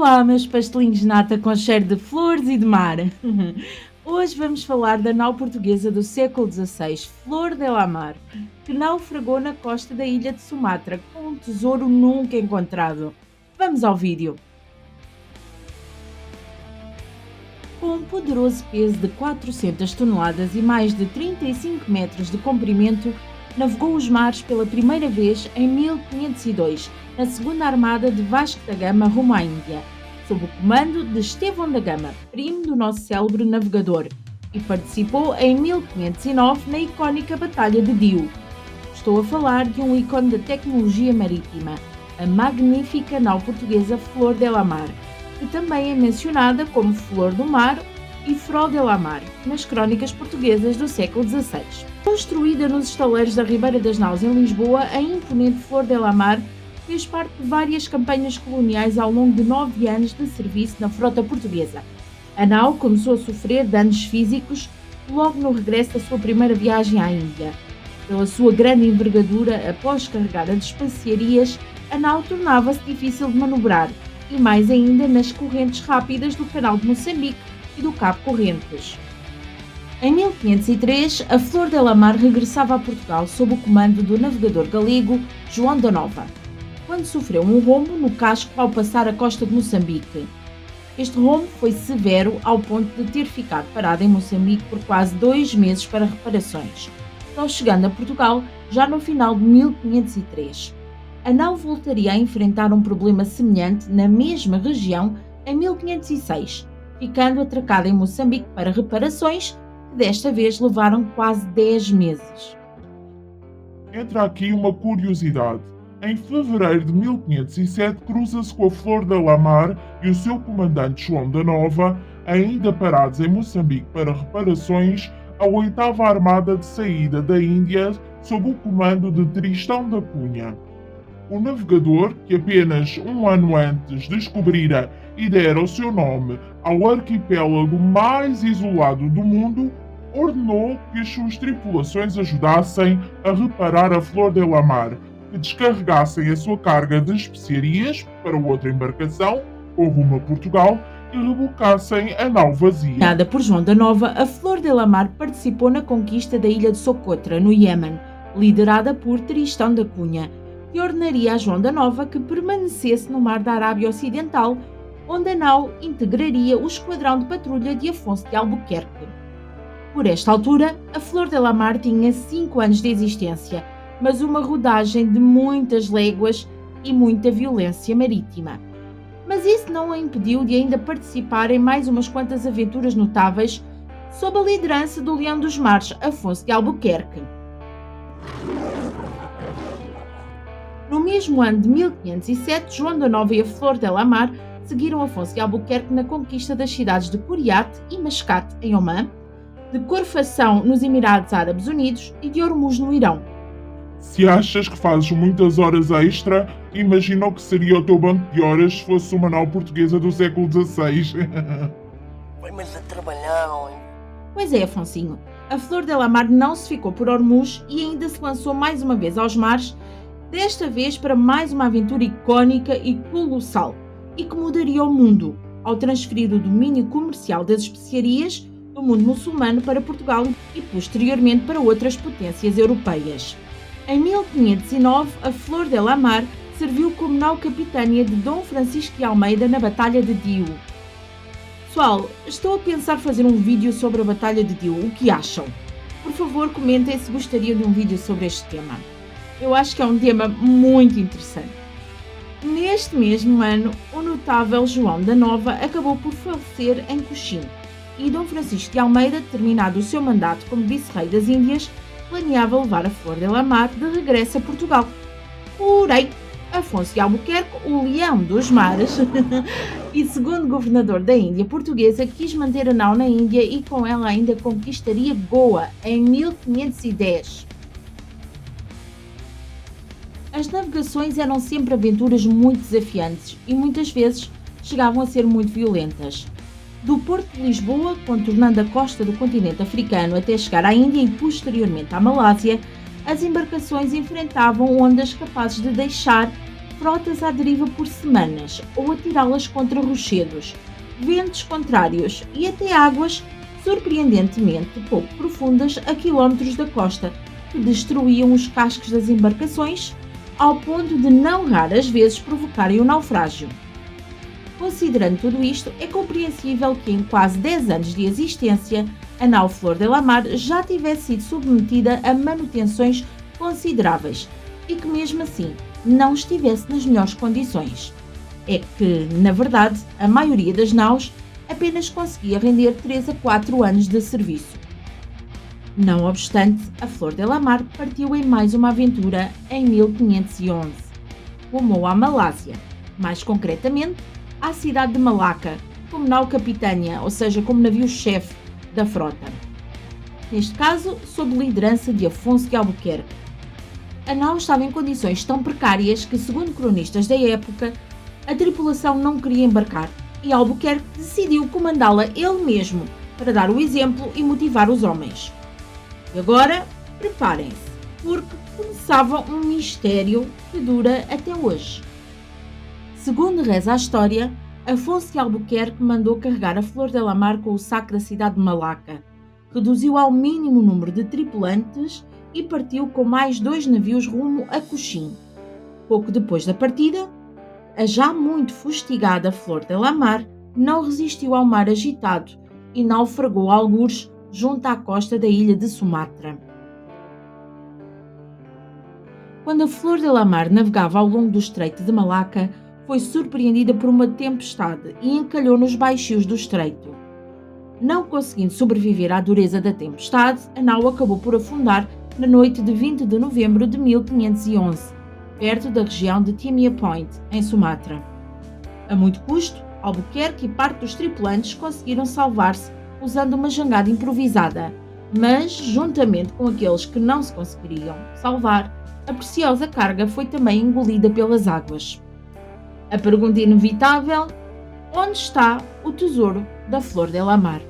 Olá, meus pastelinhos de nata com cheiro de flores e de mar. Hoje vamos falar da nau portuguesa do século XVI, Flor de la Mar, que naufragou na costa da ilha de Sumatra com um tesouro nunca encontrado. Vamos ao vídeo. Com um poderoso peso de 400 toneladas e mais de 35 metros de comprimento, navegou os mares pela primeira vez em 1502, na Segunda Armada de Vasco da Gama rumo à Índia, sob o comando de Estevão da Gama, primo do nosso célebre navegador, e participou em 1509 na icónica Batalha de Diu. Estou a falar de um ícone da tecnologia marítima, a magnífica nau portuguesa Flor de la Mar, que também é mencionada como Flor do Mar e Frau de la Mar nas crónicas portuguesas do século XVI. Construída nos estaleiros da Ribeira das Naus em Lisboa, a imponente Flor de la Mar fez parte de várias campanhas coloniais ao longo de 9 anos de serviço na frota portuguesa. A nau começou a sofrer danos físicos logo no regresso da sua primeira viagem à Índia. Pela sua grande envergadura, após carregada de especiarias, a nau tornava-se difícil de manobrar, e mais ainda nas correntes rápidas do Canal de Moçambique e do Cabo Correntes. Em 1503, a Flor de la Mar regressava a Portugal sob o comando do navegador galego João da Nova, quando sofreu um rombo no casco ao passar a costa de Moçambique. Este rombo foi severo ao ponto de ter ficado parado em Moçambique por quase 2 meses para reparações, só chegando a Portugal já no final de 1503. A nau voltaria a enfrentar um problema semelhante na mesma região em 1506, ficando atracada em Moçambique para reparações que desta vez levaram quase 10 meses. Entra aqui uma curiosidade. Em fevereiro de 1507 cruza-se com a Flor de la Mar e o seu comandante João da Nova, ainda parados em Moçambique para reparações, a 8ª Armada de saída da Índia sob o comando de Tristão da Cunha. O navegador, que apenas um ano antes descobrira e dera o seu nome ao arquipélago mais isolado do mundo, ordenou que as suas tripulações ajudassem a reparar a Flor de la Mar, que descarregassem a sua carga de especiarias para outra embarcação, ou rumo a Portugal, e rebocassem a nau vazia. Nada por João da Nova, a Flor de la Mar participou na conquista da ilha de Socotra, no Iêmen, liderada por Tristão da Cunha, que ordenaria a João da Nova que permanecesse no mar da Arábia Ocidental, onde a nau integraria o esquadrão de patrulha de Afonso de Albuquerque. Por esta altura, a Flor de la Mar tinha 5 anos de existência, mas uma rodagem de muitas léguas e muita violência marítima. Mas isso não a impediu de ainda participar em mais umas quantas aventuras notáveis sob a liderança do Leão dos Mares, Afonso de Albuquerque. No mesmo ano de 1507, João da Nova e a Flor de la Mar seguiram Afonso de Albuquerque na conquista das cidades de Curiate e Mascate, em Omã, de Corfação, nos Emirados Árabes Unidos, e de Hormuz, no Irão. Se achas que fazes muitas horas extra, imagina o que seria o teu banco de horas se fosse uma nau portuguesa do século XVI. Vai, mas a trabalhar, homem. Pois é, Afonsinho. A Flor de la Mar não se ficou por Hormuz e ainda se lançou mais uma vez aos mares, desta vez para mais uma aventura icónica e colossal, e que mudaria o mundo, ao transferir o domínio comercial das especiarias do mundo muçulmano para Portugal e posteriormente para outras potências europeias. Em 1509, a Flor de la Mar serviu como nau-capitânia de Dom Francisco de Almeida na Batalha de Diu. Pessoal, estou a pensar fazer um vídeo sobre a Batalha de Diu, o que acham? Por favor, comentem se gostariam de um vídeo sobre este tema. Eu acho que é um tema muito interessante. Neste mesmo ano, o notável João da Nova acabou por falecer em Cochim, e Dom Francisco de Almeida, terminado o seu mandato como vice-rei das Índias, planeava levar a Flor de la Mar de regresso a Portugal. Porém, Afonso de Albuquerque, o Leão dos Mares e segundo governador da Índia portuguesa, quis manter a nau na Índia e com ela ainda conquistaria Goa em 1510. As navegações eram sempre aventuras muito desafiantes e muitas vezes chegavam a ser muito violentas. Do Porto de Lisboa, contornando a costa do continente africano até chegar à Índia e posteriormente à Malásia, as embarcações enfrentavam ondas capazes de deixar frotas à deriva por semanas ou a tirá-las contra rochedos, ventos contrários e até águas surpreendentemente pouco profundas a quilómetros da costa, que destruíam os cascos das embarcações, ao ponto de não raras vezes provocarem o naufrágio. Considerando tudo isto, é compreensível que em quase 10 anos de existência, a nau Flor de la Mar já tivesse sido submetida a manutenções consideráveis e que mesmo assim não estivesse nas melhores condições. É que, na verdade, a maioria das naus apenas conseguia render 3 a 4 anos de serviço. Não obstante, a Flor de la Mar partiu em mais uma aventura em 1511. Rumou à Malásia, mais concretamente à cidade de Malaca, como nau capitânia, ou seja, como navio-chefe da frota. Neste caso, sob liderança de Afonso de Albuquerque. A nau estava em condições tão precárias que, segundo cronistas da época, a tripulação não queria embarcar e Albuquerque decidiu comandá-la ele mesmo para dar o exemplo e motivar os homens. E agora, preparem-se, porque começava um mistério que dura até hoje. Segundo reza a história, Afonso de Albuquerque mandou carregar a Flor de la Mar com o saco da cidade de Malaca, reduziu ao mínimo o número de tripulantes e partiu com mais 2 navios rumo a Cochim. Pouco depois da partida, a já muito fustigada Flor de la Mar não resistiu ao mar agitado e naufragou algures junto à costa da ilha de Sumatra. Quando a Flor de la Mar navegava ao longo do estreito de Malaca, foi surpreendida por uma tempestade e encalhou nos baixios do estreito. Não conseguindo sobreviver à dureza da tempestade, a nau acabou por afundar na noite de 20 de novembro de 1511, perto da região de Timia Point, em Sumatra. A muito custo, Albuquerque e parte dos tripulantes conseguiram salvar-se usando uma jangada improvisada, mas, juntamente com aqueles que não se conseguiriam salvar, a preciosa carga foi também engolida pelas águas. A pergunta inevitável: onde está o tesouro da Flor de la Mar?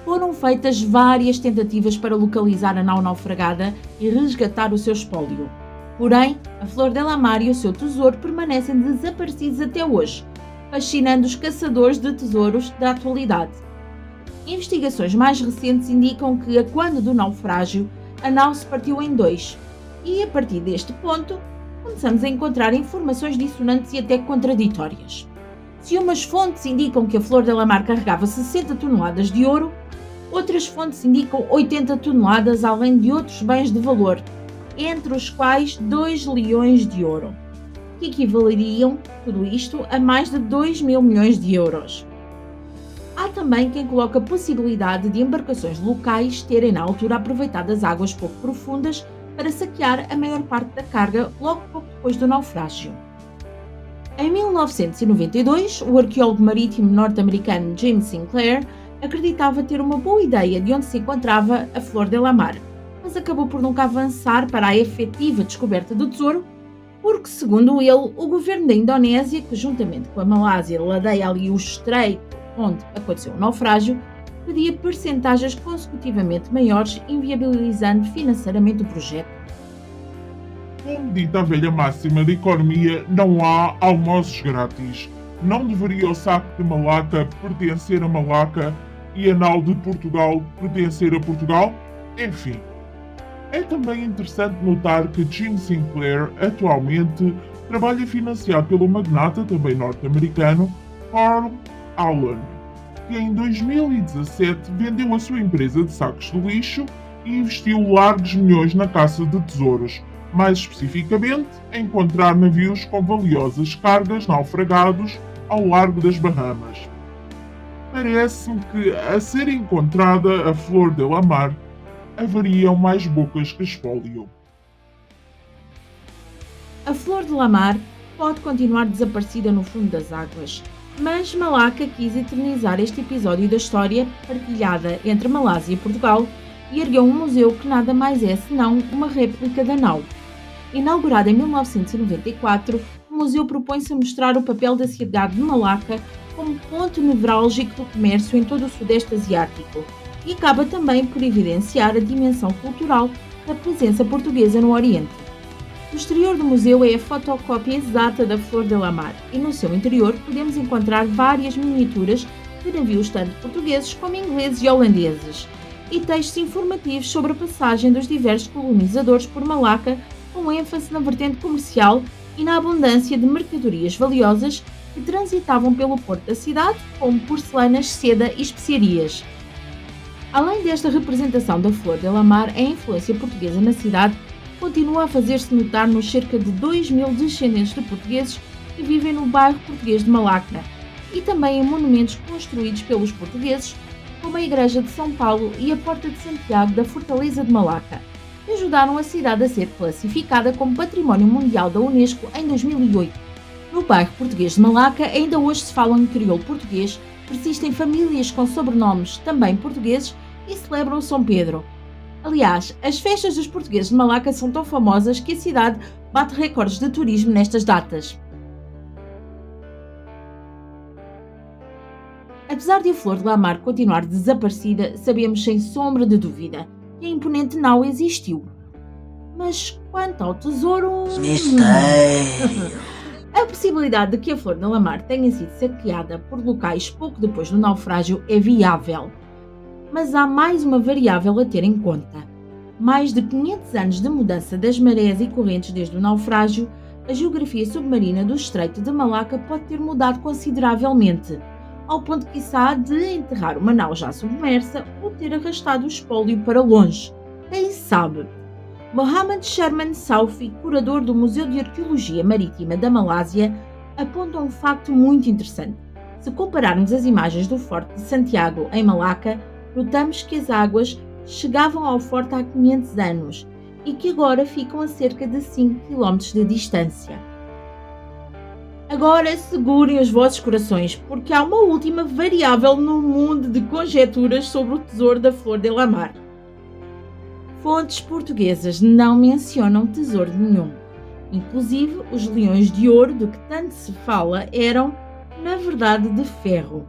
Foram feitas várias tentativas para localizar a nau naufragada e resgatar o seu espólio. Porém, a Flor de la Mar e o seu tesouro permanecem desaparecidos até hoje, fascinando os caçadores de tesouros da atualidade. Investigações mais recentes indicam que, a quando do naufrágio, a nau se partiu em 2, e a partir deste ponto, começamos a encontrar informações dissonantes e até contraditórias. Se umas fontes indicam que a Flor de la Mar carregava 60 toneladas de ouro, outras fontes indicam 80 toneladas, além de outros bens de valor, entre os quais 2 leões de ouro, que equivaleriam, tudo isto, a mais de 2 mil milhões de euros. Há também quem coloque a possibilidade de embarcações locais terem na altura aproveitado as águas pouco profundas para saquear a maior parte da carga logo pouco depois do naufrágio. Em 1992, o arqueólogo marítimo norte-americano James Sinclair acreditava ter uma boa ideia de onde se encontrava a Flor de la Mar, mas acabou por nunca avançar para a efetiva descoberta do tesouro, porque, segundo ele, o governo da Indonésia, que juntamente com a Malásia ladeia ali o estreito onde aconteceu o naufrágio, pedia percentagens consecutivamente maiores, inviabilizando financeiramente o projeto. Como dita a velha máxima da economia, não há almoços grátis. Não deveria o saco de Malaca pertencer a Malaca e a nau de Portugal pertencer a Portugal? Enfim. É também interessante notar que Jim Sinclair atualmente trabalha financiado pelo magnata também norte-americano Carl Allen, que em 2017 vendeu a sua empresa de sacos de lixo e investiu largos milhões na caça de tesouros, mais especificamente em encontrar navios com valiosas cargas naufragados ao largo das Bahamas. Parece-me que, a ser encontrada a Flor de la Mar, haveriam mais bocas que espólio. A Flor de la Mar pode continuar desaparecida no fundo das águas, mas Malaca quis eternizar este episódio da história partilhada entre Malásia e Portugal e ergueu um museu que nada mais é senão uma réplica da nau. Inaugurado em 1994, o museu propõe-se a mostrar o papel da cidade de Malaca como ponto nevrálgico do comércio em todo o Sudeste Asiático e acaba também por evidenciar a dimensão cultural da presença portuguesa no Oriente. O exterior do museu é a fotocópia exata da Flor de la Mar e no seu interior podemos encontrar várias miniaturas de navios tanto portugueses como ingleses e holandeses e textos informativos sobre a passagem dos diversos colonizadores por Malaca, com ênfase na vertente comercial e na abundância de mercadorias valiosas que transitavam pelo porto da cidade, como porcelanas, seda e especiarias. Além desta representação da Flor de la Mar, a influência portuguesa na cidade continua a fazer-se notar nos cerca de 2.000 descendentes de portugueses que vivem no bairro português de Malaca e também em monumentos construídos pelos portugueses, como a Igreja de São Paulo e a Porta de Santiago da Fortaleza de Malaca, que ajudaram a cidade a ser classificada como Património Mundial da Unesco em 2008. No bairro português de Malaca, ainda hoje se fala em crioulo português, persistem famílias com sobrenomes também portugueses e celebram o São Pedro. Aliás, as festas dos portugueses de Malaca são tão famosas que a cidade bate recordes de turismo nestas datas. Apesar de a Flor de la Mar continuar desaparecida, sabemos sem sombra de dúvida que a imponente nau existiu. Mas quanto ao tesouro... Mistério! A possibilidade de que a Flor de la Mar tenha sido saqueada por locais pouco depois do naufrágio é viável. Mas há mais uma variável a ter em conta. Mais de 500 anos de mudança das marés e correntes desde o naufrágio, a geografia submarina do Estreito de Malaca pode ter mudado consideravelmente, ao ponto quiçá de enterrar uma nau já submersa ou ter arrastado o espólio para longe. Quem sabe? Mohamed Sherman Soufi, curador do Museu de Arqueologia Marítima da Malásia, aponta um facto muito interessante. Se compararmos as imagens do Forte de Santiago, em Malaca, notamos que as águas chegavam ao forte há 500 anos e que agora ficam a cerca de 5 km de distância. Agora segurem os vossos corações, porque há uma última variável no mundo de conjecturas sobre o tesouro da Flor de la Mar. Fontes portuguesas não mencionam tesouro nenhum. Inclusive, os leões de ouro de que tanto se fala eram, na verdade, de ferro.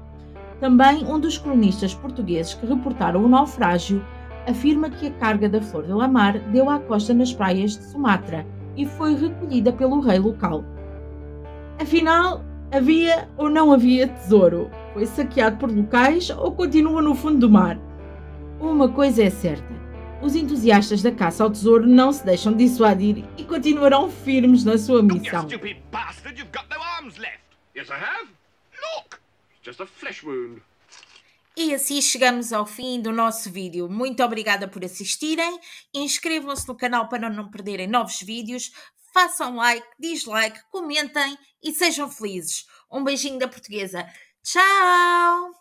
Também um dos cronistas portugueses que reportaram o naufrágio afirma que a carga da Flor de la Mar deu à costa nas praias de Sumatra e foi recolhida pelo rei local. Afinal, havia ou não havia tesouro? Foi saqueado por locais ou continua no fundo do mar? Uma coisa é certa, os entusiastas da caça ao tesouro não se deixam dissuadir e continuarão firmes na sua missão. You stupid bastard, you've got no arms left. Yes, I have. Look, it's just a flesh wound. E assim chegamos ao fim do nosso vídeo. Muito obrigada por assistirem. Inscrevam-se no canal para não perderem novos vídeos. Façam like, dislike, comentem e sejam felizes. Um beijinho da portuguesa. Tchau!